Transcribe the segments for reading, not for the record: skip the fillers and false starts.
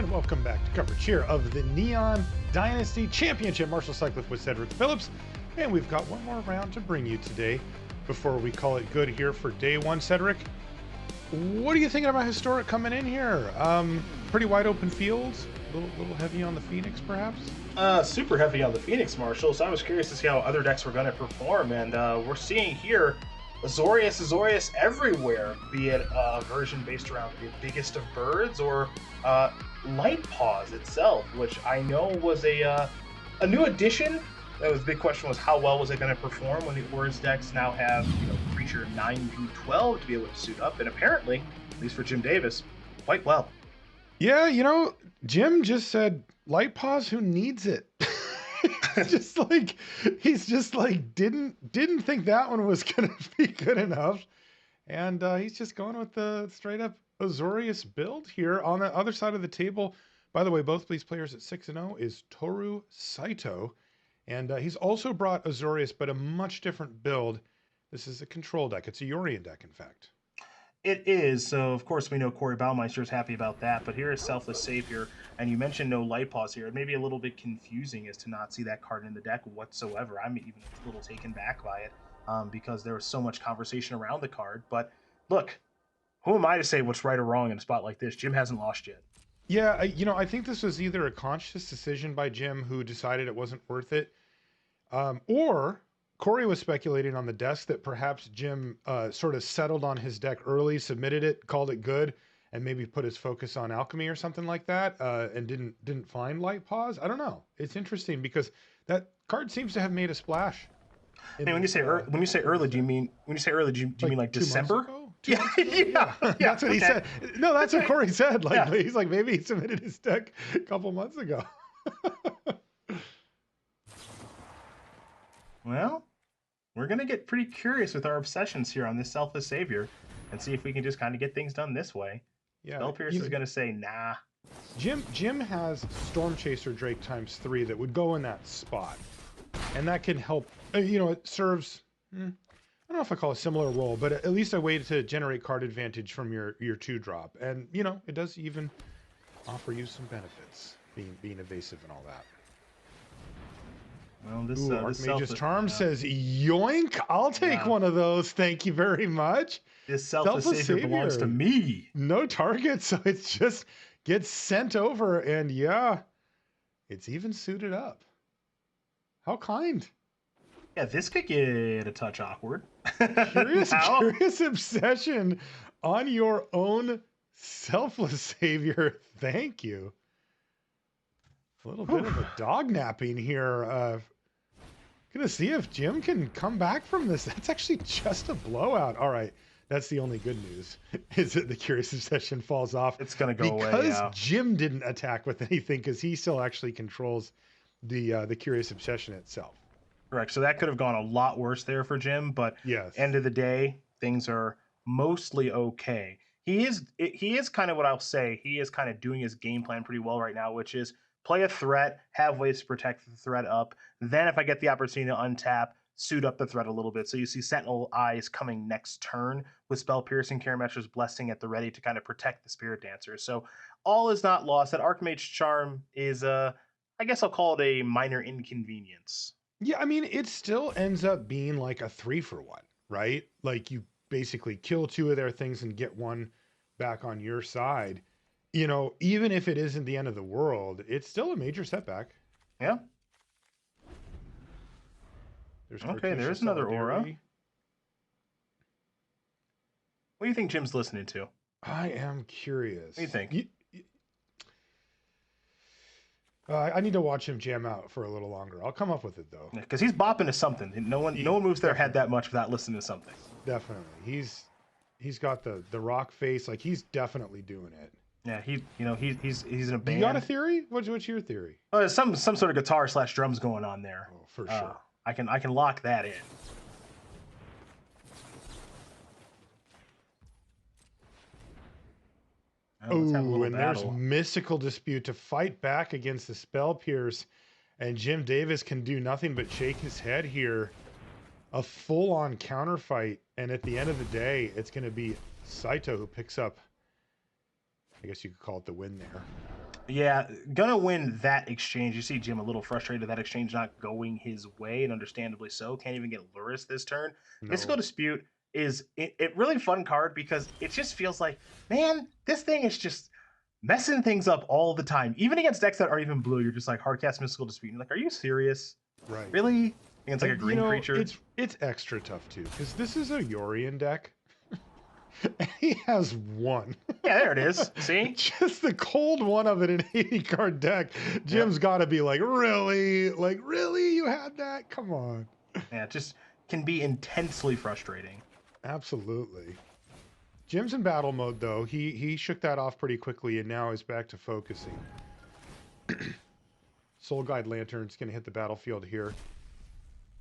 and welcome back to coverage here of the Neon Dynasty Championship. Marshall Cyclist with Cedric Phillips, and we've got one more round to bring you today before we call it good here for day one. Cedric, what are you thinking about Historic coming in here? Pretty wide open fields, a little heavy on the Phoenix, perhaps? Super heavy on the Phoenix, Marshall, so I was curious to see how other decks were going to perform, and we're seeing here Azorius everywhere, be it a version based around the biggest of birds or Light Paws itself, which I know was a new addition. That was the big question, was how well was it going to perform when the Auras decks now have, creature 9 through 12 to be able to suit up, and apparently, at least for Jim Davis, quite well. Yeah, Jim just said, Light Paws, who needs it? he's just like didn't think that one was gonna be good enough, and he's just going with the straight up Azorius build here. On the other side of the table, by the way, both these players at 6-0 is Toru Saito, and he's also brought Azorius, but a much different build. This is a control deck. It's a Yorion deck, in fact. It is, so of course we know Corey Baumeister is happy about that, but here is Selfless Savior, and you mentioned no Light Paws here. It may be a little bit confusing as to not see that card in the deck whatsoever. I'm even a little taken back by it, because there was so much conversation around the card. But look, who am I to say what's right or wrong in a spot like this? Jim hasn't lost yet. Yeah, I think this was either a conscious decision by Jim, who decided it wasn't worth it, or Corey was speculating on the desk that perhaps Jim sort of settled on his deck early, submitted it, called it good, and maybe put his focus on alchemy or something like that, and didn't find Light Paws. I don't know. It's interesting because that card seems to have made a splash. Hey, when you say early, do you mean like December? Yeah, that's what he said. No, that's what Corey said. He's like, maybe he submitted his deck a couple months ago. Well, we're going to get pretty curious with our obsessions here on this Selfless Savior and see if we can just kind of get things done this way. Yeah, Spellpierce is going to say, nah. Jim has Storm Chaser Drake ×3 that would go in that spot. And that can help, it serves, I don't know if I call it a similar role, but at least a way to generate card advantage from your 2-drop. And, it does even offer you some benefits, being evasive and all that. Well, this Archmage's Charm says, yoink, I'll take one of those. Thank you very much. This Selfless Savior belongs to me. No target, so it just gets sent over, and yeah, it's even suited up. How kind. Yeah, this could get a touch awkward. Curious obsession on your own Selfless Savior. Thank you. A little bit of a dog napping here. Gonna see if Jim can come back from this. That's actually just a blowout. All right, that's the only good news, is that the Curious Obsession falls off. It's gonna go away, because Jim didn't attack with anything, because he still actually controls the Curious Obsession itself. Correct. So that could have gone a lot worse there for Jim, but yes, end of the day, things are mostly okay. He is kind of what I'll say. He is kind of doing his game plan pretty well right now, which is play a threat, have ways to protect the threat up. Then if I get the opportunity to untap, suit up the threat a little bit. So you see Sentinel Eyes coming next turn with Spell Piercing, Karametra's Blessing at the ready to kind of protect the Spirit Dancer. So all is not lost. That Archmage's Charm is, I guess I'll call it a minor inconvenience. Yeah, I mean, it still ends up being like a 3-for-1, right? Like you basically kill 2 of their things and get 1 back on your side. Even if it isn't the end of the world, it's still a major setback. Yeah. There's another aura. What do you think Jim's listening to? I am curious. What do you think? I need to watch him jam out for a little longer. I'll come up with it, though. Because he's bopping to something. No one moves their head that much without listening to something. Definitely. He's got the rock face. Like, he's definitely doing it. Yeah, he's in a band. You got a theory? What's your theory? Some sort of guitar / drums going on there. Oh, for sure. I can lock that in. Oh, and there's Mystical Dispute to fight back against the Spell Pierce, and Jim Davis can do nothing but shake his head here. A full-on counter fight, and at the end of the day, it's going to be Saito who picks up, I guess you could call it the win there. Yeah, gonna win that exchange. You see Jim a little frustrated that exchange not going his way, and understandably so. Can't even get Luris this turn. Mystical No. Dispute is it really fun card because it just feels like, man, this thing is just messing things up all the time. Even against decks that aren't even blue, you're just like hardcast Mystical Dispute. And you're like, are you serious? Right. Really? Against like a You green know, creature? it's extra tough too because this is a Yorion deck. He has one. Yeah, there it is. See? Just the cold one of it, an 80 card deck. Yep. Jim's got to be like, really? Like, really? You had that? Come on. Yeah, it just can be intensely frustrating. Absolutely. Jim's in battle mode though. He shook that off pretty quickly and now is back to focusing. Soul Guide Lantern's going to hit the battlefield here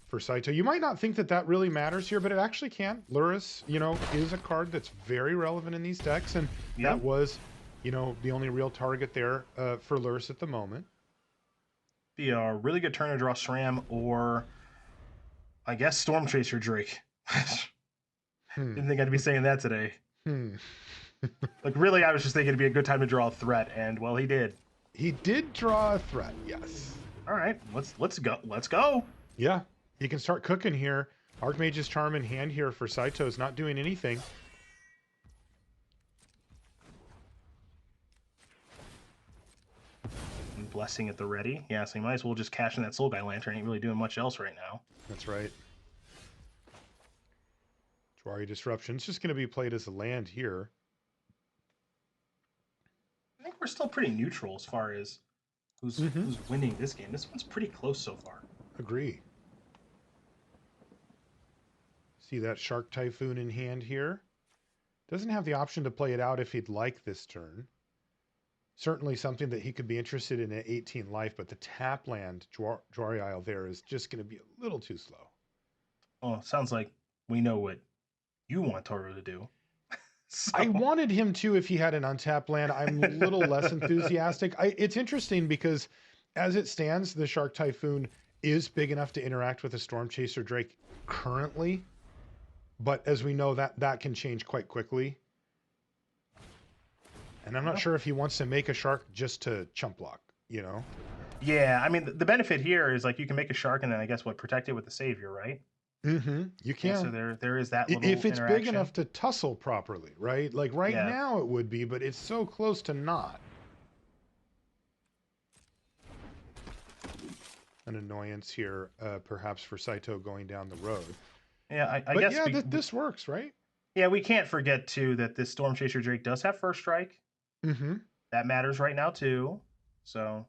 for Saito. You might not think that that really matters here, but it actually can. Luris, you know, is a card that's very relevant in these decks, and Yep. that was, you know, the only real target there for Luris at the moment. Be a really good turn to draw SRAM or, I guess, Storm Chaser Drake. Didn't think I'd be saying that today. Like, really, I was just thinking it'd be a good time to draw a threat, and, well, he did. He did draw a threat, yes. All right, let's go. Let's go. Yeah, he can start cooking here. Archmage's Charm in hand here for Saito is not doing anything. And Blessing at the ready. Yeah, so you might as well just cash in that Soul Guy Lantern. Ain't really doing much else right now. That's right. Jwari Disruption. It's just going to be played as a land here. I think we're still pretty neutral as far as who's winning this game. This one's pretty close so far. Agree. See that Shark Typhoon in hand here. Doesn't have the option to play it out if he'd like this turn. Certainly something that he could be interested in at 18 life, but the tap land, Jwari Isle there, is just going to be a little too slow. Oh, sounds like we know what you want Toru to do. So. I wanted him to if he had an untapped land. I'm a little less enthusiastic. It's interesting because as it stands, the Shark Typhoon is big enough to interact with a Storm Chaser Drake currently. But as we know, that can change quite quickly. And I'm not sure if he wants to make a shark just to chump block, you know? Yeah, I mean, the benefit here is like you can make a shark and then I guess protect it with the savior, right? Mm-hmm. You can. Yeah, so there is that little if it's big enough to tussle properly, right? Like now it would be, but it's so close to not. An annoyance here, perhaps for Saito going down the road. Yeah, I guess. Yeah, this works, right? Yeah, we can't forget too that this Storm Chaser Drake does have first strike. Mm-hmm. That matters right now too. So.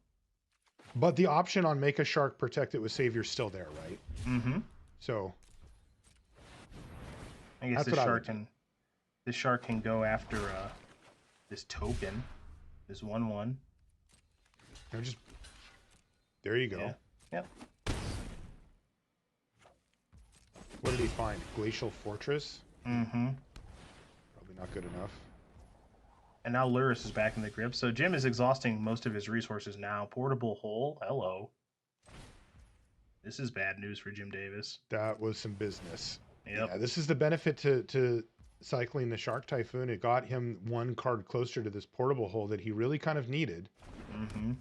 But the option on make a shark, protect it with savior is still there, right? Mm-hmm. So. I guess this shark can go after this token, this 1/1. There you go. Yeah. Yep. What did he find? Glacial Fortress? Mm-hmm. Probably not good enough. And now Luris is back in the grip, so Jim is exhausting most of his resources now. Portable Hole, hello. This is bad news for Jim Davis. That was some business. Yep. Yeah, this is the benefit to cycling the Shark Typhoon. It got him one card closer to this Portable Hole that he really kind of needed. Mm-hmm.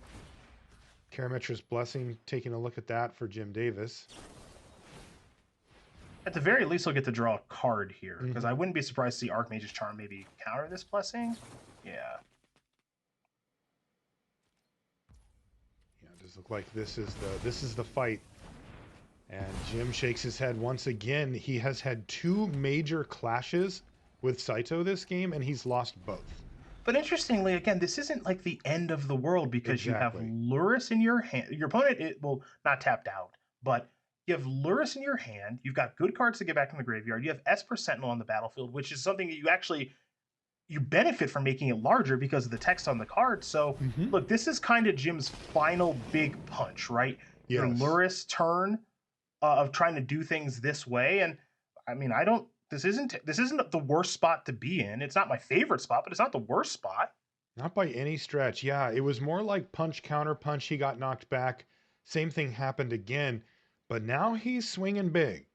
Karametra's Blessing, taking a look at that for Jim Davis. At the very least, he'll get to draw a card here, because I wouldn't be surprised to see Archmage's Charm maybe counter this Blessing. Yeah. Yeah, it does look like this is the fight. And Jim shakes his head once again. He has had two major clashes with Saito this game, and he's lost both. But interestingly, again, this isn't like the end of the world because you have Luris in your hand. Your opponent, not tapped out, but you have Luris in your hand. You've got good cards to get back in the graveyard. You have Esper Sentinel on the battlefield, which is something that you benefit from making it larger because of the text on the card. So, look, this is kind of Jim's final big punch, right? Yes. Your Luris turn of trying to do things this way. And I mean, this isn't the worst spot to be in. It's not my favorite spot, but it's not the worst spot. Not by any stretch. Yeah, it was more like punch, counter punch. He got knocked back. Same thing happened again. But now he's swinging big.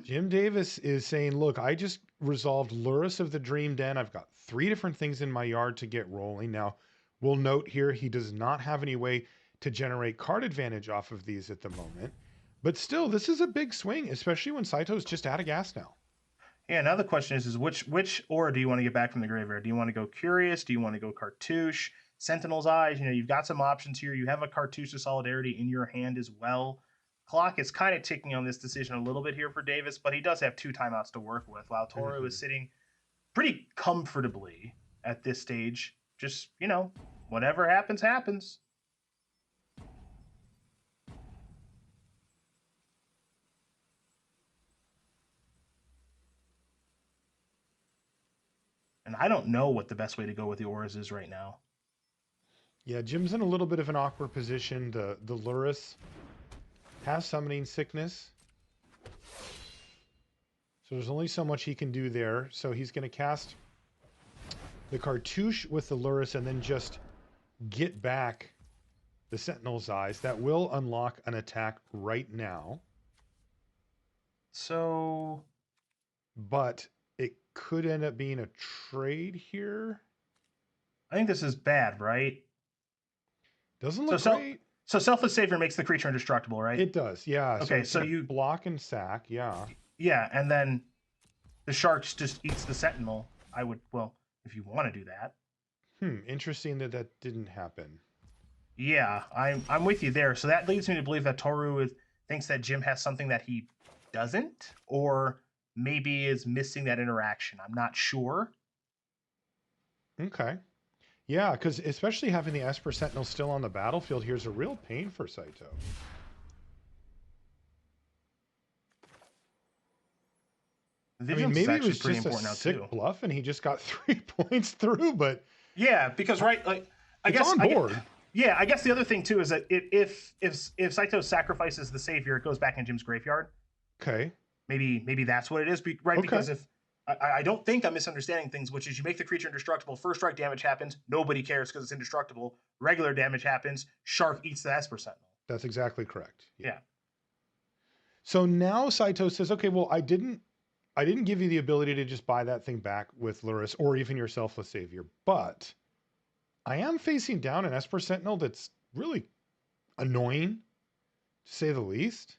Jim Davis is saying, look, I just resolved Luris of the Dream Den. I've got 3 different things in my yard to get rolling. Now, We'll note here he does not have any way to generate card advantage off of these at the moment. But still, this is a big swing, especially when Saito's just out of gas now. Yeah, now the question is which aura do you want to get back from the graveyard? Do you want to go Curious? Do you want to go Cartouche? Sentinel's Eyes? You've got some options here. You have a Cartouche of Solidarity in your hand as well. Clock is kind of ticking on this decision a little bit here for Davis, but he does have 2 timeouts to work with, while Toru is sitting pretty comfortably at this stage. Just, whatever happens, happens. And I don't know what the best way to go with the auras is right now. Yeah, Jim's in a little bit of an awkward position. The Lurrus has Summoning Sickness. So there's only so much he can do there. So he's going to cast the Cartouche with the Lurrus and then just get back the Sentinel's Eyes. That will unlock an attack right now. So... But it could end up being a trade here. I think this is bad, right? Doesn't look great. So Selfless Savior makes the creature indestructible, right? It does, yeah. Okay, so you block and sack, yeah. Yeah, and then the Sharks just eats the Sentinel. I would, if you want to do that. Interesting that didn't happen. Yeah, I'm with you there. So that leads me to believe that Toru thinks that Jim has something that he doesn't, or maybe is missing that interaction. I'm not sure. Okay. Yeah, because especially having the Esper Sentinel still on the battlefield here is a real pain for Saito. Maybe it was just a sick bluff and he just got 3 points through, but... Yeah, because, right, I guess... on board. I guess the other thing, too, is that if Saito sacrifices the Savior, it goes back in Jim's graveyard. Okay. Maybe that's what it is, right? Okay. Because if... I don't think I'm misunderstanding things, which is you make the creature indestructible, first strike damage happens, nobody cares because it's indestructible. Regular damage happens, Shark eats the Esper Sentinel. That's exactly correct. Yeah. So now Saito says, okay, well, I didn't give you the ability to just buy that thing back with Lurrus or even your Selfless Savior, but I am facing down an Esper Sentinel that's really annoying, to say the least.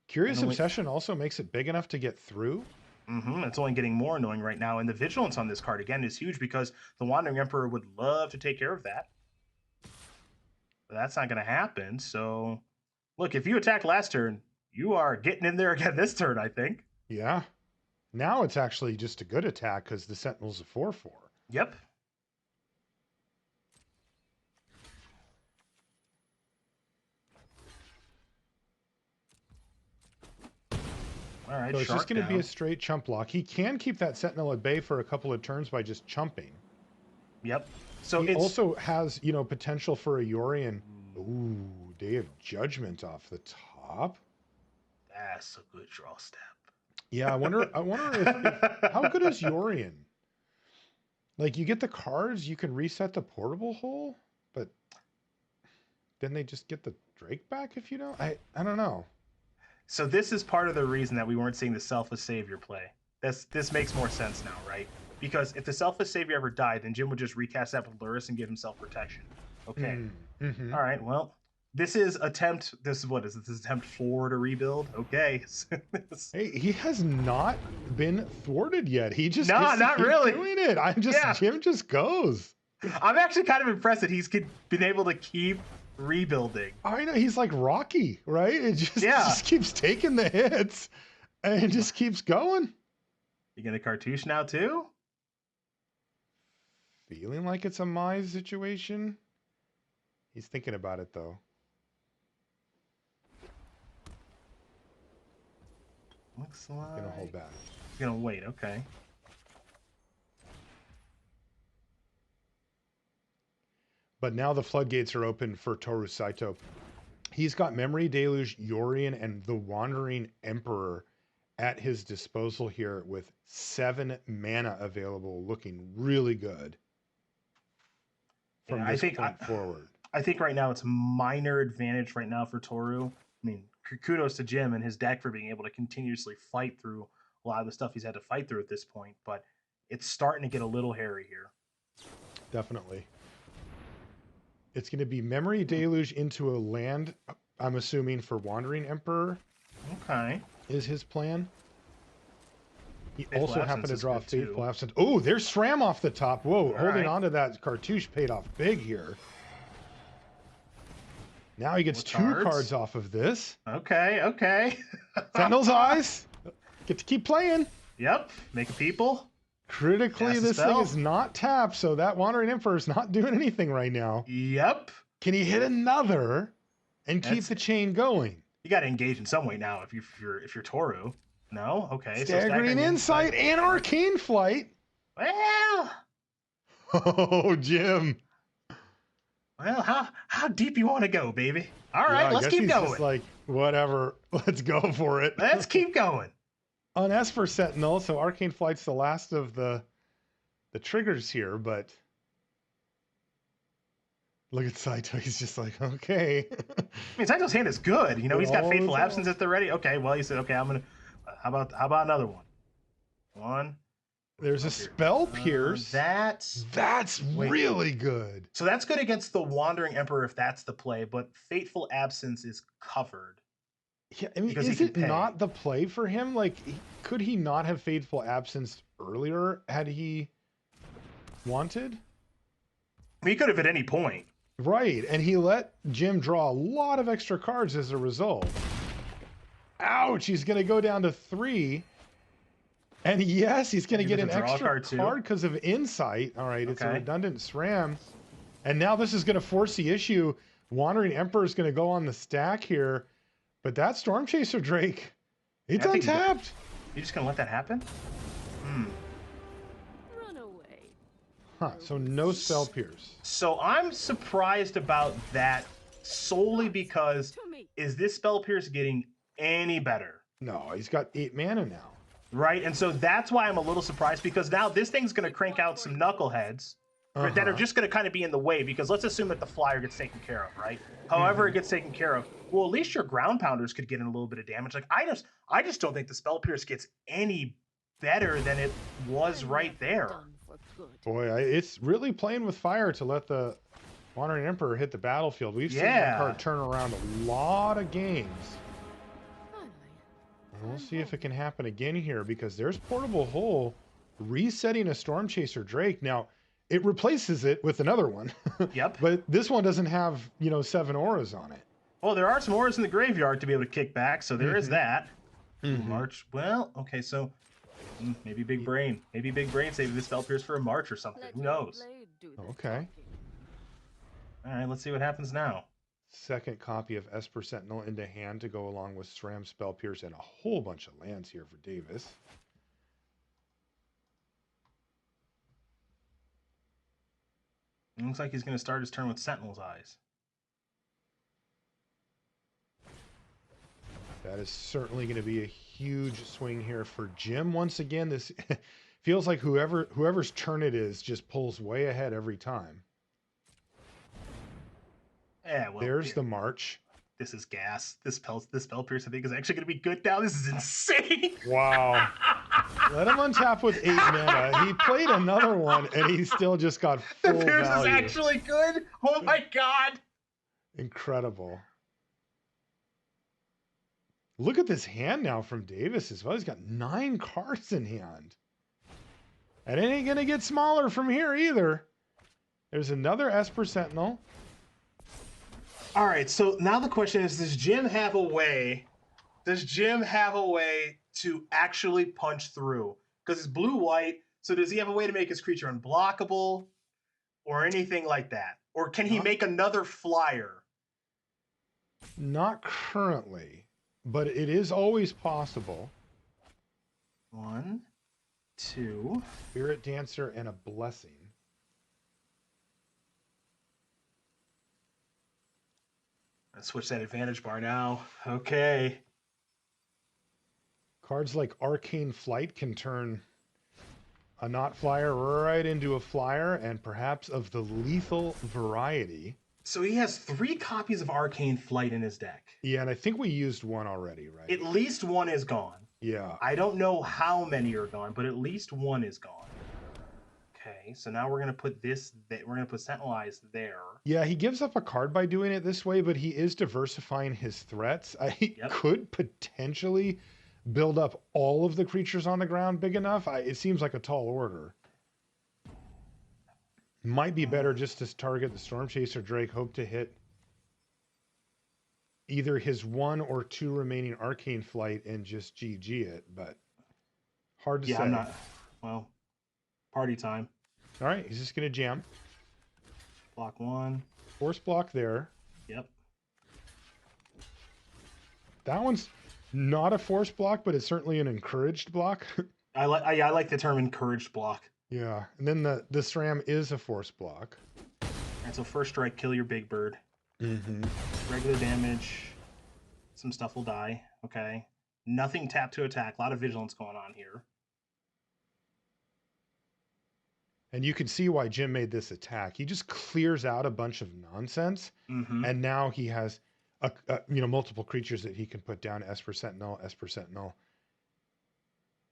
Curious Obsession also makes it big enough to get through. It's only getting more annoying right now, and the vigilance on this card again is huge because the Wandering Emperor would love to take care of that, but that's not going to happen. So, look, if you attacked last turn, you are getting in there again this turn, I think. Yeah. Now it's actually just a good attack because the Sentinel's a 4/4. Yep. All right, so it's just going to be a straight chump block. He can keep that Sentinel at bay for a couple of turns by just chumping. Yep. So he also has, potential for a Yorion. Ooh, Day of Judgment off the top. That's a good draw step. Yeah, I wonder if how good is Yorion? Like, you get the cards, you can reset the portable hole, but then they just get the Drake back if you don't. I don't know. So this is part of the reason that we weren't seeing the Selfless Savior play. This makes more sense now, right? Because if the Selfless Savior ever died, then Jim would just recast that with Lurrus and give himself protection. Okay. All right, well, this is attempt 4 to rebuild? Okay. Hey, he has not been thwarted yet. He just not really doing it. Jim just goes. I'm actually kind of impressed that he's been able to keep rebuilding. I know, he's like Rocky, right? It just keeps taking the hits and it just keeps going. You get a Cartouche now too? Feeling like it's a Mize situation. He's thinking about it though. Looks like Gonna hold back. He's gonna wait, okay. But now the floodgates are open for Toru Saito. He's got Memory Deluge, Yorion, and the Wandering Emperor at his disposal here with 7 mana available, looking really good from this point forward. I think right now it's minor advantage right now for Toru. I mean, kudos to Jim and his deck for being able to continuously fight through a lot of the stuff he's had to fight through at this point, but it's starting to get a little hairy here. Definitely. It's going to be Memory Deluge into a land, I'm assuming, for Wandering Emperor. Okay. Is his plan. He Fateful also happened to Absence draw is good, Faithful too. Absence. Oh, there's SRAM off the top. Whoa, All holding right. on to that cartouche paid off big here. Now he gets What's 2 cards? cards off of this. Okay, okay. Sentinel's Eyes. Get to keep playing. Yep, making people. Critically, Cast a this thing spell. is not tapped, so that Wandering Emperor is not doing anything right now. Yep. Can he hit another and keep the chain going? You got to engage in some way now if you're Toru. No, okay. Staggering Insight and Arcane Flight. Well, Oh, Jim. well, how deep you want to go, baby? All right, Yeah, I let's guess keep he's going. just like, whatever, let's go for it. Let's keep going. On Esper Sentinel, so Arcane Flight's the last of the triggers here, but look at Saito. He's just like, okay. I mean, Saito's hand is good. You know, he's got All Fateful the Absence at the ready. Okay, well, he said, okay, I'm gonna. How about another one? One. There's a Spell Pierce. That's really good. So that's good against the Wandering Emperor if that's the play, but Fateful Absence is covered. Yeah, I mean, is it not the play for him? Like, could he not have Fateful Absence earlier had he wanted? I mean, he could have at any point. Right, and he let Jim draw a lot of extra cards as a result. Ouch, he's going to go down to 3. And yes, he's going to get an extra card because of Insight. All right, it's a redundant SRAM. And now this is going to force the issue. Wandering Emperor is going to go on the stack here. But that Storm Chaser Drake, it's untapped. You're just going to let that happen? Run away. Huh, so no Spell Pierce. So I'm surprised about that solely because is this Spell Pierce getting any better? No, he's got 8 mana now. Right, and so that's why I'm a little surprised because now this thing's going to crank out some knuckleheads that are just going to kind of be in the way because let's assume that the flyer gets taken care of, right? However it gets taken care of, well, at least your ground pounders could get in a little bit of damage. Like I just don't think the Spell Pierce gets any better than it was right there. Boy, it's really playing with fire to let the Wandering Emperor hit the battlefield. We've seen that card turn around a lot of games. We'll see if it can happen again here because there's Portable Hole resetting a Storm Chaser Drake. Now, it replaces it with another one. Yep. But this one doesn't have, 7 auras on it. Well, there are some auras in the graveyard to be able to kick back, so there is that. March. Well, okay, so maybe Big Brain. Maybe Big Brain saving this Spell Pierce for a March or something. Who knows? Okay. All right, let's see what happens now. Second copy of Esper Sentinel into hand to go along with SRAM, Spell Pierce, and a whole bunch of lands here for Davis. It looks like he's going to start his turn with Sentinel's Eyes. That is certainly going to be a huge swing here for Jim. Once again, this feels like whoever's turn it is just pulls way ahead every time. Yeah, well, there's the March. This is gas. This Spell Pierce, I think, is actually going to be good now. This is insane. Wow. Let him untap with 8 mana. He played another one, and he still just got full The Pierce value. is actually good. Oh my god. Incredible. Look at this hand now from Davis as well. He's got 9 cards in hand. And it ain't going to get smaller from here either. There's another Esper Sentinel. All right, so now the question is, does Jim have a way to actually punch through? Because it's blue-white, so does he have a way to make his creature unblockable or anything like that? Or can he make another flyer? Not currently, but it is always possible. 1, 2. Spirit Dancer and a Blessing. Let's switch that advantage bar now. Okay. Cards like Arcane Flight can turn a not flyer right into a flyer, and perhaps of the lethal variety. So he has 3 copies of Arcane Flight in his deck. Yeah, and I think we used one already, right? At least one is gone. Yeah. I don't know how many are gone, but at least one is gone. Okay, so now we're gonna put this. We're gonna put Sentinel Eyes there. Yeah, he gives up a card by doing it this way, but he is diversifying his threats. I Yep. could potentially build up all of the creatures on the ground big enough. It seems like a tall order. Might be better just to target the Storm Chaser Drake, hope to hit either his 1 or 2 remaining Arcane Flight and just GG it, but hard to say. I'm not. Well, party time. All right, he's just going to jam. Block 1. Force block there. Yep. That one's not a force block, but it's certainly an encouraged block. I like the term encouraged block. Yeah, and then the SRAM is a force block. And so first strike, kill your big bird. Mm-hmm. Regular damage. Some stuff will die. Okay. Nothing tap to attack. A lot of vigilance going on here. And you can see why Jim made this attack. He just clears out a bunch of nonsense, and now he has multiple creatures that he can put down. Esper Sentinel,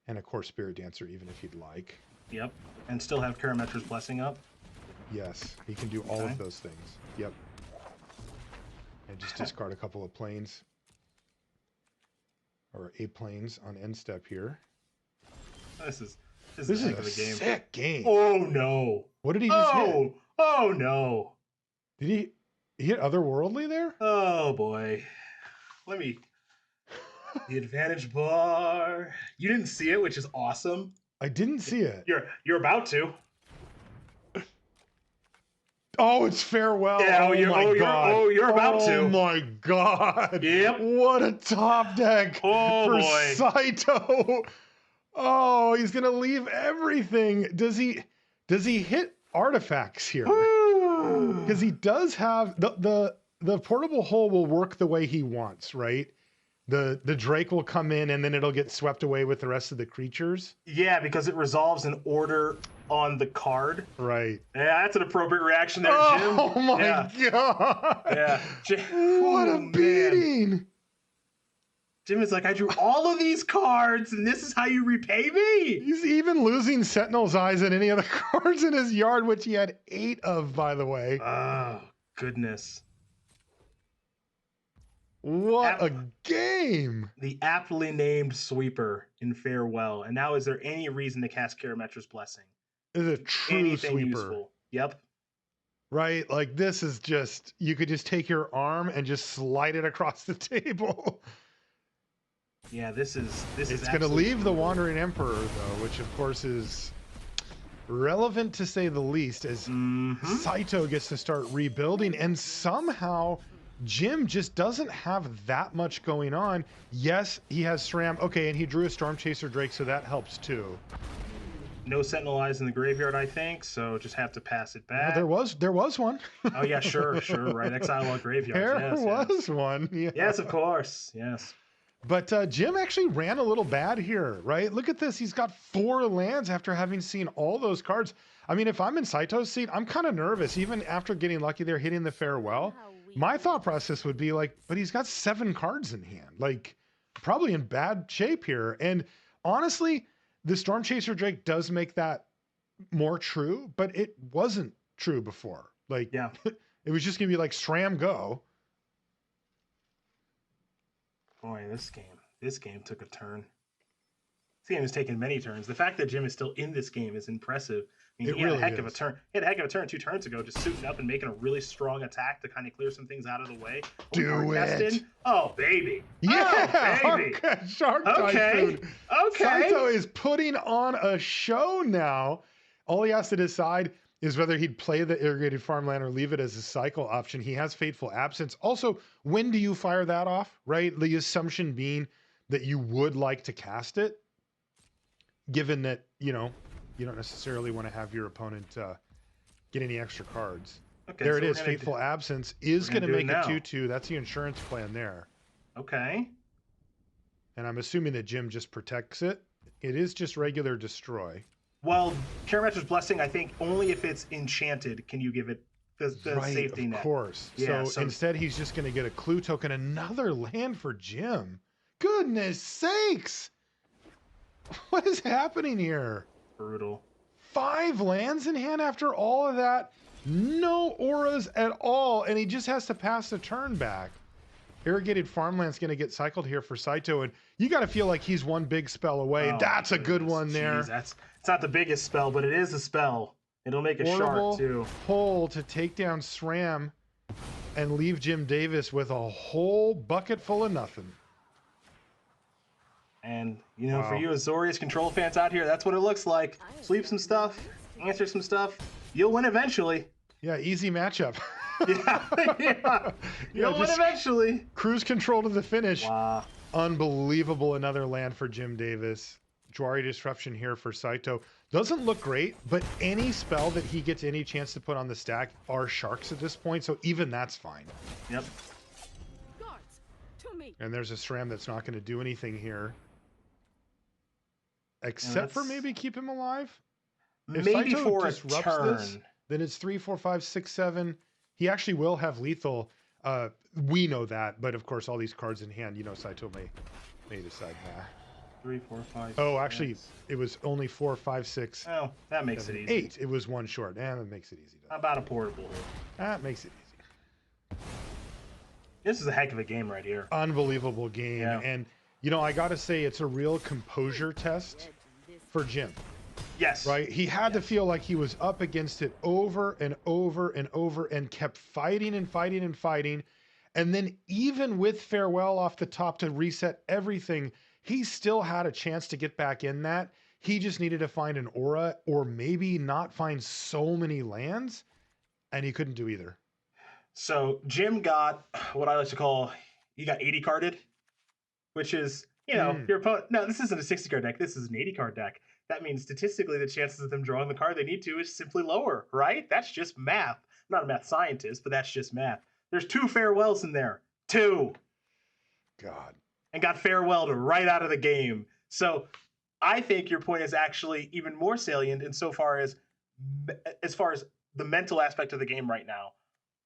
and of course Spirit Dancer, even if he'd like. Yep. And still have Karametra's Blessing up. Yes, he can do all of those things. Yep. And just discard a couple of planes. Or 8 planes on end step here. This is a sick game. Oh no. What did he just hit? Oh no. Did he hit otherworldly there? Oh boy. Let me the advantage bar. You didn't see it, which is awesome. I didn't see it. You're about to. Oh, it's farewell. Yeah, oh my god. You're about to. Oh my god. Yep. What a top deck for Saito. Oh, he's gonna leave everything. Does he hit artifacts here? Because he does have the portable hole will work the way he wants, right? The Drake will come in and then it'll get swept away with the rest of the creatures. Yeah, because it resolves an order on the card. Right. Yeah, that's an appropriate reaction there, Jim. Oh my god. Yeah. What a beating. Man. Jim is like, I drew all of these cards, and this is how you repay me. He's even losing Sentinel's Eyes and any of the cards in his yard, which he had 8 of, by the way. Oh, goodness. What a game! The aptly named sweeper in farewell. And now, is there any reason to cast Karametra's Blessing? It's a true sweeper. Useful. Yep. Right? Like, this is just, you could just take your arm and just slide it across the table. Yeah, this is It's going to leave the Wandering Emperor, though, which, of course, is relevant to say the least, as Saito gets to start rebuilding, and somehow Jim just doesn't have that much going on. Yes, he has SRAM. Okay, and he drew a Storm Chaser Drake, so that helps too. No Sentinel Eyes in the graveyard, I think, so just have to pass it back. Well, there was one. Oh yeah, sure, right. Exile all graveyards. There was one. Yeah. Yes, of course. Yes. But Jim actually ran a little bad here, right? Look at this. He's got 4 lands after having seen all those cards. I mean, if I'm in Saito's seat, I'm kind of nervous, even after getting lucky there, hitting the farewell. My thought process would be like, but he's got 7 cards in hand, like probably in bad shape here. And honestly, the Storm Chaser Drake does make that more true, but it wasn't true before. Like, yeah, it was just gonna be like SRAM go. Boy, this game took a turn. This game has taken many turns. The fact that Jim is still in this game is impressive. I mean, he had a heck of a turn. He had a heck of a turn 2 turns ago, just suiting up and making a really strong attack to kind of clear some things out of the way. Do it. Oh, baby. Yeah. Oh, baby. Okay. Shark Typhoon. Okay. Saito is putting on a show now. All he has to decide is whether he'd play the irrigated farmland or leave it as a cycle option. He has Fateful Absence. Also, when do you fire that off, right? The assumption being that you would like to cast it, given that, you don't necessarily want to have your opponent get any extra cards. Okay, there it is. Fateful Absence is going to make a 2/2. That's the insurance plan there. Okay. And I'm assuming that Jim just protects it. It is just regular destroy. Well, Karametra's Blessing, I think only if it's enchanted can you give it the safety net. Of course. Yeah, so instead he's just going to get a clue token. Another land for Jim. Goodness sakes. What is happening here? Brutal. 5 5 lands in hand after all of that. No auras at all, and he just has to pass the turn back. Irrigated Farmland's going to get cycled here for Saito, and you got to feel like he's one big spell away. Oh, That's a good one there. Jeez, it's not the biggest spell, but it is a spell. It'll make a Horrible shark too. Pull to take down SRAM and leave Jim Davis with a whole bucket full of nothing. And, you know, for you Azorius control fans out here, that's what it looks like. Sleep some stuff, answer some stuff. You'll win eventually. Yeah, easy matchup. yeah. You'll win eventually. Cruise control to the finish. Wow. Unbelievable. Another land for Jim Davis. Jwari Disruption here for Saito. Doesn't look great, but any spell that he gets any chance to put on the stack are sharks at this point, so even that's fine. Yep. And there's a SRAM that's not going to do anything here. Except for maybe keep him alive. If maybe Saito for a disrupts turn. This, then it's 3, 4, 5, 6, 7. He actually will have lethal. We know that, but of course, all these cards in hand, you know, Saito may decide, nah. 3, 4, 5. Oh, actually, it was only 4, 5, 6. Oh, that makes 7, it easy. 8. It was one short. That makes it easy. How about a portable? That makes it easy. This is a heck of a game right here. Unbelievable game. Yeah. And, you know, I got to say, it's a real composure test for Jim. Yes. Right? He had to feel like he was up against it over and over and over and kept fighting and fighting and fighting. And then even with Farewell off the top to reset everything, he still had a chance to get back in that. He just needed to find an aura or maybe not find so many lands, and he couldn't do either. So Jim got what I like to call, he got 80 carded, which is, you know, your opponent. No, this isn't a 60 card deck. This is an 80 card deck. That means statistically the chances of them drawing the card they need to is simply lower, right? That's just math. I'm not a math scientist, but that's just math. There's 2 Farewells in there. 2. God. And got farewelled right out of the game. So I think your point is actually even more salient insofar as the mental aspect of the game right now.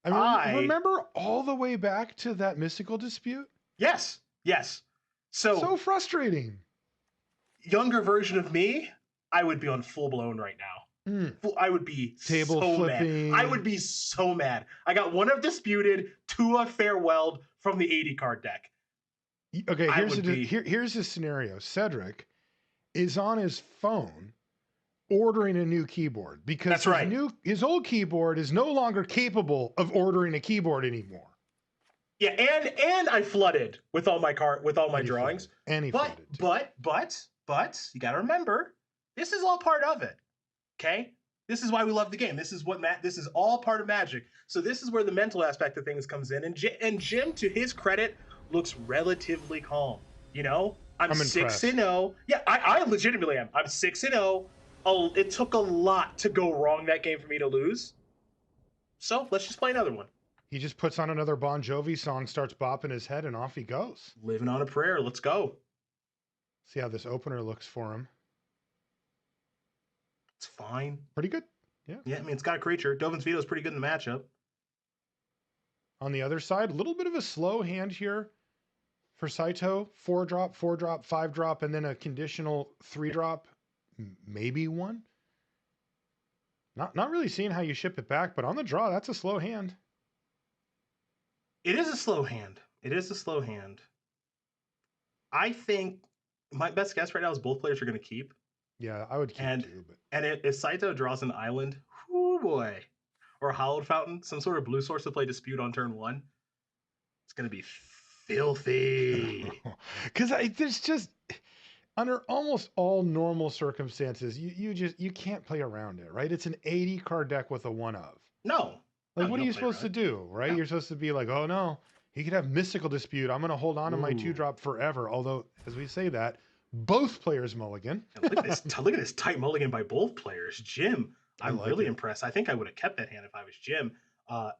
I remember all the way back to that mystical dispute. Yes. So frustrating. Younger version of me, I would be on full blown right now. I would be Table so flipping. mad. I would be so mad. I got 1 of disputed, 2 of farewelled from the 80 card deck. Okay, here's the scenario. Cedric is on his phone ordering a new keyboard because his old keyboard is no longer capable of ordering a keyboard anymore. Yeah, and I flooded with all my drawings. And he flooded. But you got to remember, this is all part of it. Okay? This is why we love the game. This is all part of Magic. So this is where the mental aspect of things comes in. And Jim, to his credit, looks relatively calm. You know, I'm 6-0. Yeah, I legitimately am. I'm 6-0. Oh, it took a lot to go wrong that game for me to lose. So let's just play another one. He just puts on another Bon Jovi song, starts bopping his head, and off he goes. Living on a prayer. Let's go. See how this opener looks for him. It's fine. Pretty good. Yeah. Yeah, I mean, it's got a creature. Dovin's Veto is pretty good in the matchup. On the other side, a little bit of a slow hand here for Saito. 4-drop, 4-drop, 5-drop, and then a conditional 3-drop. Maybe 1. Not really seeing how you ship it back, but on the draw, that's a slow hand. It is a slow hand. I think my best guess right now is both players are going to keep. Yeah, I would keep too. But... And if Saito draws an island, whoo boy, or a Hallowed Fountain, some sort of blue source to play Dispute on turn 1, it's going to be filthy. Because there's just, under almost all normal circumstances, you can't play around it, right? It's an 80 card deck with a 1 of. No. Like, what are you supposed to do, right? No. You're supposed to be like, oh no, he could have Mystical Dispute. I'm going to hold on to my 2-drop forever. Although, as we say that, both players mulligan. Look at this tight mulligan by both players. Jim, I'm really impressed. I think I would have kept that hand if I was Jim.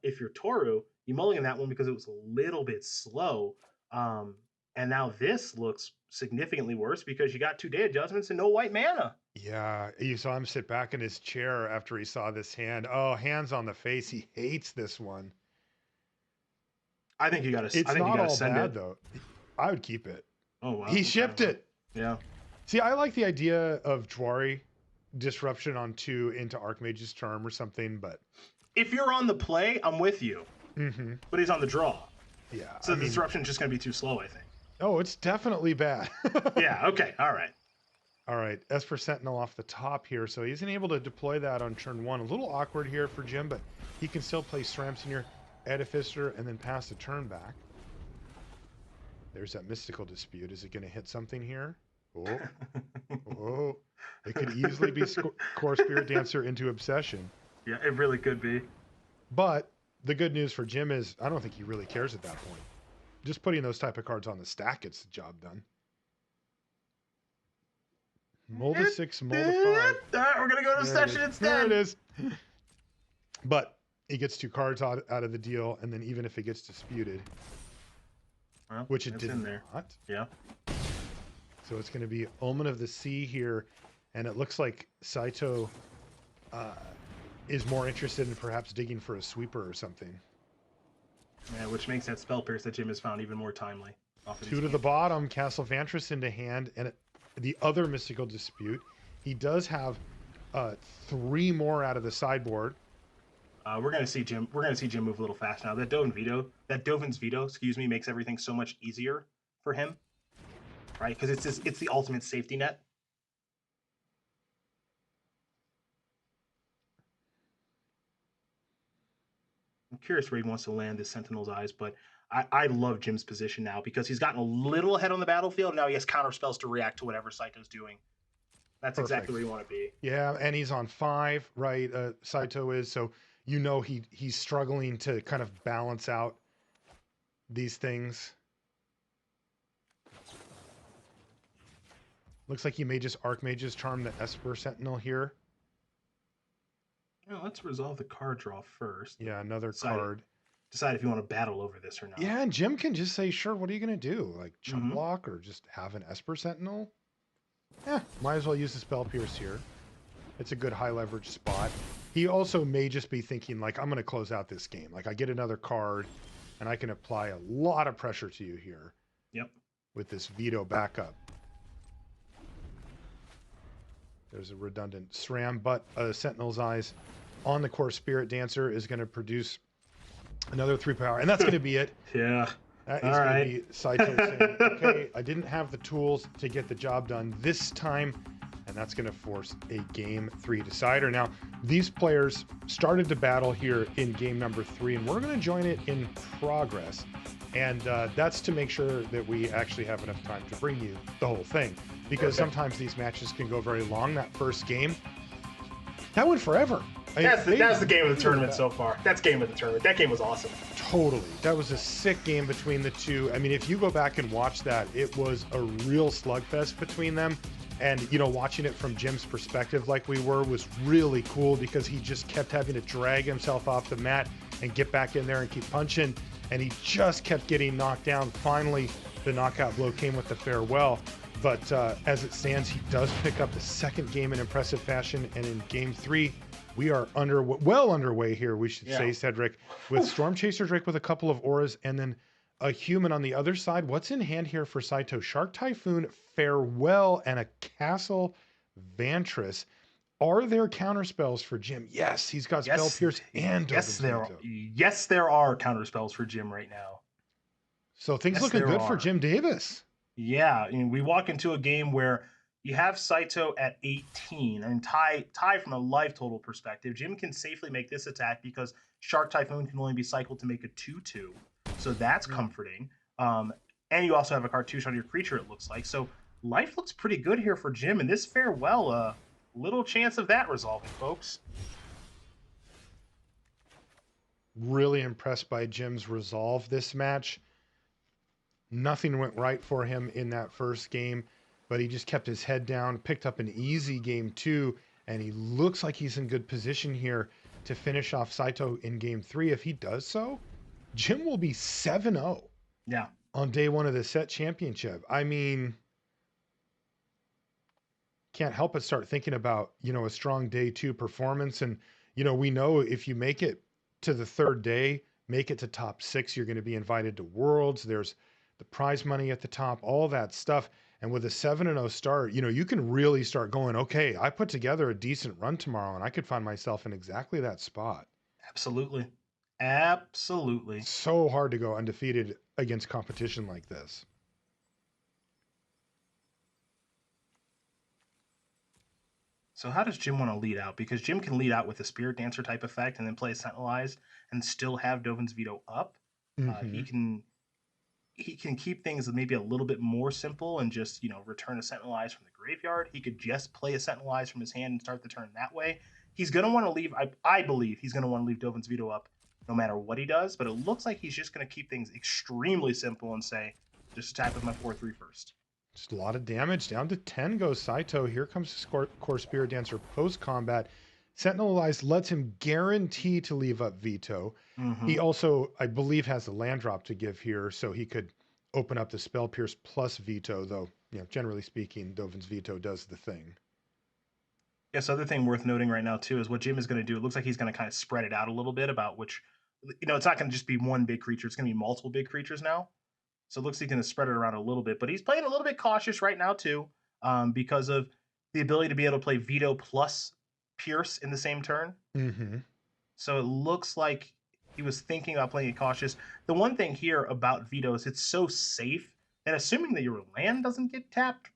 If you're Toru, you mulligan that one because it was a little bit slow. And now this looks significantly worse because you got 2 day adjustments and no white mana. Yeah, you saw him sit back in his chair after he saw this hand. Oh, hands on the face. He hates this one. I think you got to. It's not all bad though. I would keep it. Oh wow. He shipped it. Yeah. See, I like the idea of Jwari disruption on 2 into Archmage's Charm or something, but If you're on the play, I'm with you. mm-hmm. But he's on the draw. Yeah. So the disruption is just going to be too slow, I think. Oh, it's definitely bad. Yeah, okay, all right. All right, Esper Sentinel off the top here, so he isn't able to deploy that on turn 1. A little awkward here for Jim, but he can still play SRAM Senior Edificer and then pass the turn back. There's that Mystical Dispute. Is it going to hit something here? Oh, oh, it could easily be Core Spirit Dancer into Obsession. Yeah, it really could be. But the good news for Jim is I don't think he really cares at that point. Just putting those type of cards on the stack gets the job done. Mold to 6, mold to 5. All right, we're going to go to Obsession instead. There it is. But he gets 2 cards out of the deal, and then even if it gets disputed, well, which it did not. Yeah. So it's going to be Omen of the Sea here, and it looks like Saito is more interested in perhaps digging for a sweeper or something. Yeah, which makes that Spell Pierce that Jim has found even more timely. 2 to the bottom, Castle Vantress into hand, and the other Mystical Dispute. He does have 3 more out of the sideboard. We're gonna see Jim. We're gonna see Jim move a little fast now. That Dovin's Veto, excuse me, makes everything so much easier for him, right? Because it's the ultimate safety net. I'm curious where he wants to land this Sentinel's Eyes, but I love Jim's position now because he's gotten a little ahead on the battlefield. Now he has counter spells to react to whatever Saito's doing. That's Perfect. exactly where you want to be. Yeah, and he's on 5, right? Saito is, so you know he's struggling to kind of balance out these things. Looks like he may just Archmage's Charm the Esper Sentinel here. Well, let's resolve the card draw first. Yeah, another card. Decide if you want to battle over this or not. Yeah, and Jim can just say, sure, what are you going to do? Like, chump block or just have an Esper Sentinel? Yeah, might as well use the Spell Pierce here. It's a good high leverage spot. He also may just be thinking, like, I'm going to close out this game. Like, I get another card, and I can apply a lot of pressure to you here. Yep. With this veto backup. There's a redundant SRAM, but Sentinel's Eyes on the Core Spirit Dancer is going to produce another 3 power, and that's going to be it. Yeah. That is going to be Saito saying, okay, I didn't have the tools to get the job done this time, and that's going to force a Game 3 decider. Now, these players started to battle here in game number 3, and we're going to join it in progress. And that's to make sure that we actually have enough time to bring you the whole thing. Because sometimes these matches can go very long. That first game, that went forever. That's the game of the tournament so far. That's game of the tournament. That game was awesome. Totally. That was a sick game between the two. I mean, if you go back and watch that, it was a real slugfest between them. And, you know, watching it from Jim's perspective like we were was really cool because he just kept having to drag himself off the mat and get back in there and keep punching. And he just kept getting knocked down. Finally, the knockout blow came with the farewell. But as it stands, he does pick up the second game in impressive fashion. And in game 3, we are well underway here, we should say, Cedric, with Storm Chaser Drake with a couple of auras and then a human on the other side. What's in hand here for Saito? Shark Typhoon, Farewell, and a Castle Vantress. Are there counter spells for Jim? Yes, he's got Spell Pierce and yes, there are counter spells for Jim right now. So things looking good for Jim Davis. Yeah, I mean, we walk into a game where you have Saito at 18 and tie from a life total perspective. Jim can safely make this attack because Shark Typhoon can only be cycled to make a 2/2. So that's comforting. And you also have a cartouche on your creature, it looks like. So life looks pretty good here for Jim. And this Farewell, little chance of that resolving, folks. Really impressed by Jim's resolve this match. Nothing went right for him in that first game, but he just kept his head down, picked up an easy game 2, and he looks like he's in good position here to finish off Saito in game 3. If he does so, Jim will be 7-0 on day 1 of the set championship. I mean, can't help but start thinking about, you know, a strong day 2 performance. And, you know, we know if you make it to the 3rd day, make it to top 6, you're going to be invited to Worlds. There's the prize money at the top, all that stuff. And with a 7-0 start, you know, you can really start going, okay, I put together a decent run tomorrow and I could find myself in exactly that spot. Absolutely. Absolutely. So hard to go undefeated against competition like this. So how does Jim want to lead out? Because Jim can lead out with a Spirit Dancer type effect and then play Sentinelized and still have Dovin's Veto up. Mm-hmm. He can keep things maybe a little bit more simple and just, you know, return a Sentinelized from the graveyard. He could just play a Sentinelized from his hand and start the turn that way. He's going to want to leave, I believe he's going to want to leave Dovin's Veto up no matter what he does, but it looks like he's just going to keep things extremely simple and say, just attack with my 4/3 first. Just a lot of damage. Down to 10 goes Saito. Here comes the Core Spirit Dancer post-combat. Sentinelized lets him guarantee to leave up Veto. Mm-hmm. He also, I believe, has a land drop to give here, so he could open up the Spell Pierce plus Veto, though, you know, generally speaking, Dovin's Veto does the thing. Yes, other thing worth noting right now, too, is what Jim is going to do. It looks like he's going to kind of spread it out a little bit about which, you know, it's not going to just be one big creature. It's going to be multiple big creatures now. So it looks like he's going to spread it around a little bit, but he's playing a little bit cautious right now too, because of the ability to be able to play Veto plus Pierce in the same turn. Mm-hmm. So it looks like he was thinking about playing it cautious. The one thing here about Veto is it's so safe that assuming that your land doesn't get tapped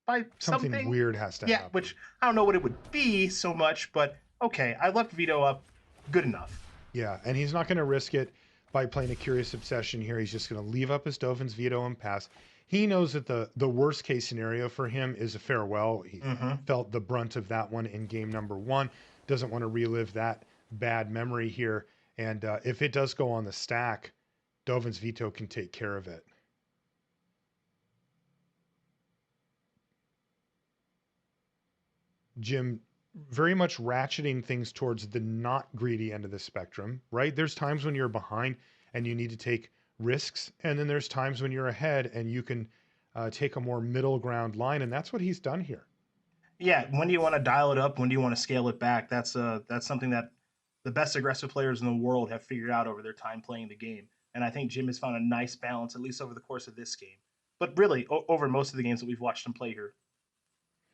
by something weird has to happen. which I don't know what it would be so much, but okay, I left Veto up, good enough. Yeah, and he's not going to risk it by playing a Curious Obsession here. He's just going to leave up his Dovin's Veto and pass. He knows that the worst case scenario for him is a farewell. He felt the brunt of that one in game number 1. Doesn't want to relive that bad memory here. And if it does go on the stack, Dovin's Veto can take care of it. Jim very much ratcheting things towards the not greedy end of the spectrum, right? There's times when you're behind and you need to take risks. And then there's times when you're ahead and you can take a more middle ground line. And that's what he's done here. Yeah. When do you want to dial it up? When do you want to scale it back? That's something that the best aggressive players in the world have figured out over their time playing the game. And I think Jim has found a nice balance, at least over the course of this game, but really over most of the games that we've watched him play here.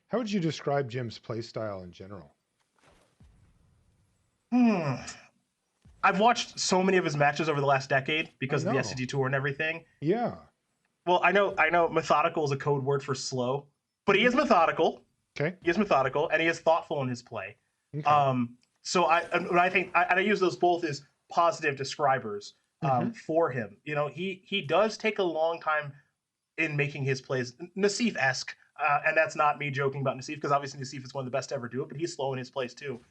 How would you describe Jim's play style in general? I've watched so many of his matches over the last decade because of the SCG tour and everything. Yeah. Well, I know methodical is a code word for slow, but he is methodical. Okay. He is methodical and he is thoughtful in his play. Okay. So I think I use those both as positive describers for him. You know, he does take a long time in making his plays Nassif-esque. And that's not me joking about Nassif, because obviously Nassif is one of the best to ever do it, but he's slow in his plays too.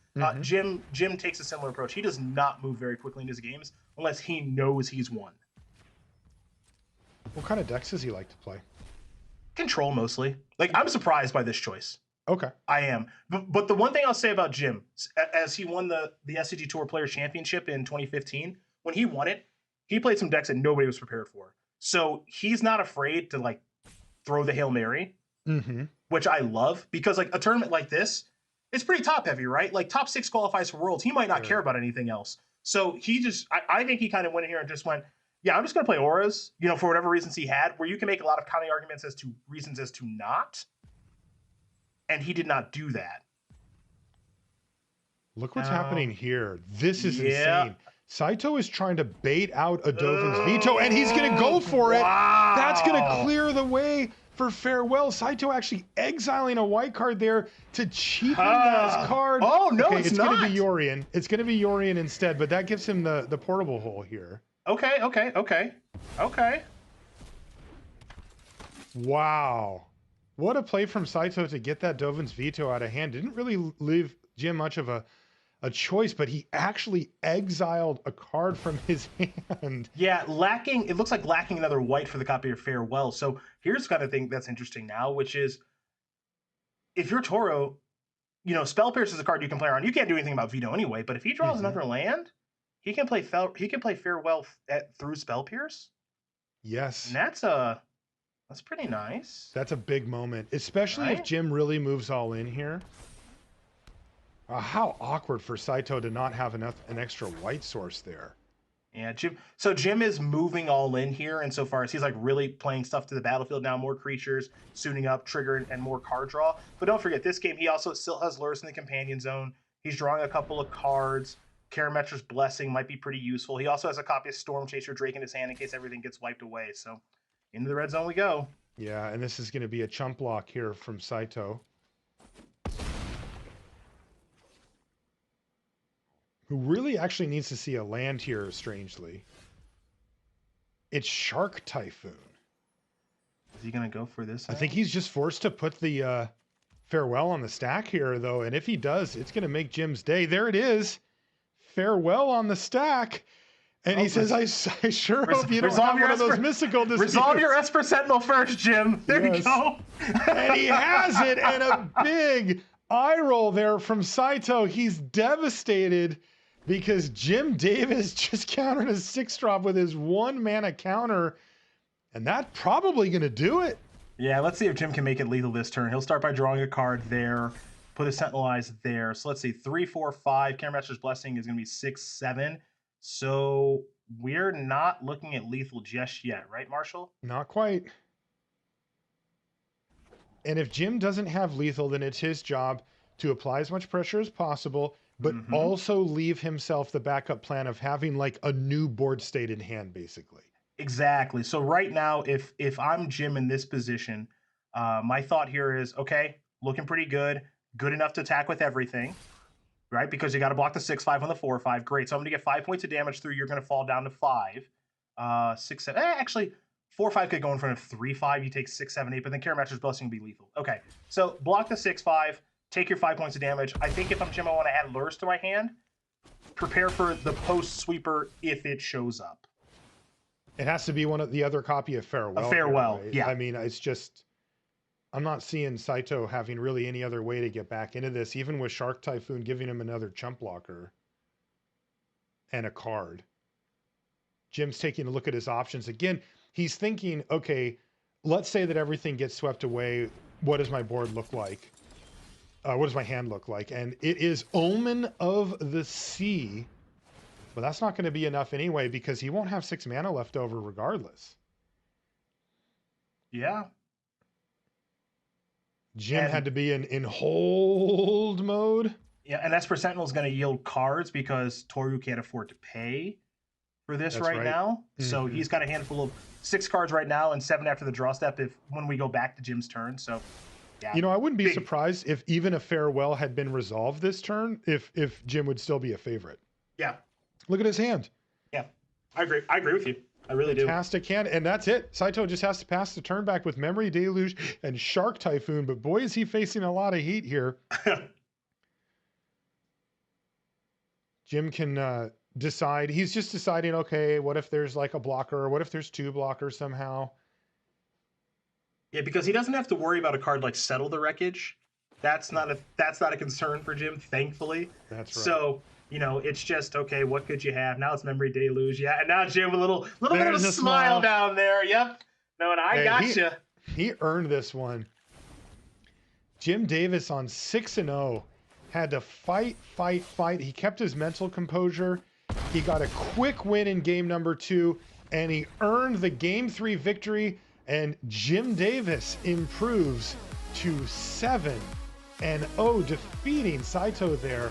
Jim takes a similar approach. He does not move very quickly in his games unless he knows he's won. What kind of decks does he like to play? Control mostly. Like, I'm surprised by this choice. Okay. I am. But the one thing I'll say about Jim, as he won the SCG Tour Players Championship in 2015, when he won it, he played some decks that nobody was prepared for. So he's not afraid to, like, throw the Hail Mary. Which I love, because like a tournament like this, it's pretty top heavy, right? Like top 6 qualifies for Worlds. He might not care about anything else. So he just, I think he kind of went in here and just went, yeah, I'm just going to play auras, you know, for whatever reasons he had, where you can make a lot of counting arguments as to reasons as to not. And he did not do that. Look what's happening here. This is insane. Saito is trying to bait out a Dovin's Veto, and he's going to go for it. That's going to clear the way for farewell. Saito actually exiling a white card there to cheapen that card. Oh, no, okay, it's not. Going to be Yorion. It's going to be Yorion instead, but that gives him the portable hole here. Okay. Wow. What a play from Saito to get that Dovin's Veto out of hand. Didn't really leave Jim much of a choice, but he actually exiled a card from his hand. Yeah, it looks like lacking another white for the copy of Farewell. So here's kind of thing that's interesting now, which is if you're Toru, you know, Spell Pierce is a card you can play around. You can't do anything about Veto anyway, but if he draws another land, he can play Farewell through Spell Pierce. Yes. And that's pretty nice. That's a big moment, especially if Jim really moves all in here. How awkward for Saito to not have an extra white source there. Yeah, Jim. So Jim is moving all in here, insofar as he's like really playing stuff to the battlefield now, more creatures, suiting up, trigger, and more card draw. But don't forget, this game he also still has lures in the companion zone. He's drawing a couple of cards. Karametra's Blessing might be pretty useful. He also has a copy of Storm Chaser Drake in his hand in case everything gets wiped away. So into the red zone we go. Yeah, and this is going to be a chump block here from Saito, who really actually needs to see a land here, strangely. It's Shark Typhoon. Is he going to go for this? I think he's just forced to put the Farewell on the stack here, though. And if he does, it's going to make Jim's day. There it is. Farewell on the stack. And he says, I sure hope you don't have one of those mystical disputes. Resolve your Esper Sentinel first, Jim. There you go. And he has it. And a big eye roll there from Saito. He's devastated because Jim Davis just countered a 6-drop with his 1-mana counter. And that's probably going to do it. Yeah, let's see if Jim can make it lethal this turn. He'll start by drawing a card there, put a Sentinel Eyes there. So let's see, 3, 4, 5. Karametra's Blessing is going to be 6, 7. So we're not looking at lethal just yet, right, Marshall? Not quite. And if Jim doesn't have lethal, then it's his job to apply as much pressure as possible, but also leave himself the backup plan of having like a new board state in hand, basically. Exactly. So right now, if I'm Jim in this position, my thought here is, okay, looking pretty good enough to attack with everything, right? Because you got to block the 6/5 on the 4/5. Great. So I'm going to get 5 points of damage through. You're going to fall down to 5, 6, 7. Actually, 4/5 could go in front of 3/5. You take 6, 7, 8, but then Karametra's Blessing will be lethal. Okay. So block the 6/5. Take your 5 points of damage. I think if I'm Jim, I want to add lures to my hand. Prepare for the post sweeper if it shows up. It has to be one of the other copy of Farewell. A Farewell, here, right? yeah. I mean, it's just, I'm not seeing Saito having really any other way to get back into this, even with Shark Typhoon giving him another chump blocker and a card. Jim's taking a look at his options. Again, he's thinking, okay, let's say that everything gets swept away. What does my board look like? What does my hand look like? And it is Omen of the Sea. But that's not going to be enough anyway, because he won't have 6 mana left over regardless. Yeah. Jim had to be in hold mode. Yeah, and Esper Sentinel is going to yield cards because Toru can't afford to pay for this right now. So he's got a handful of 6 cards right now and 7 after the draw step when we go back to Jim's turn. So, yeah. You know, I wouldn't be surprised if even a Farewell had been resolved this turn, if Jim would still be a favorite. Yeah. Look at his hand. Yeah, I agree. I agree with you. I really do. Fantastic hand, and that's it. Saito just has to pass the turn back with Memory Deluge and Shark Typhoon, but boy, is he facing a lot of heat here. Jim can decide. He's just deciding, okay, what if there's like a blocker, or what if there's 2 blockers somehow? Yeah, because he doesn't have to worry about a card like Settle the Wreckage. That's not a concern for Jim, thankfully. That's right. So, you know, it's just, okay, what could you have? Now it's Memory Deluge. Yeah, and now Jim, a little bit of a smile down there. Yep. No, and I got you. He earned this one. Jim Davis on 6-0 had to fight. He kept his mental composure. He got a quick win in game number 2, and he earned the game 3 victory. And Jim Davis improves to 7-0, defeating Saito there.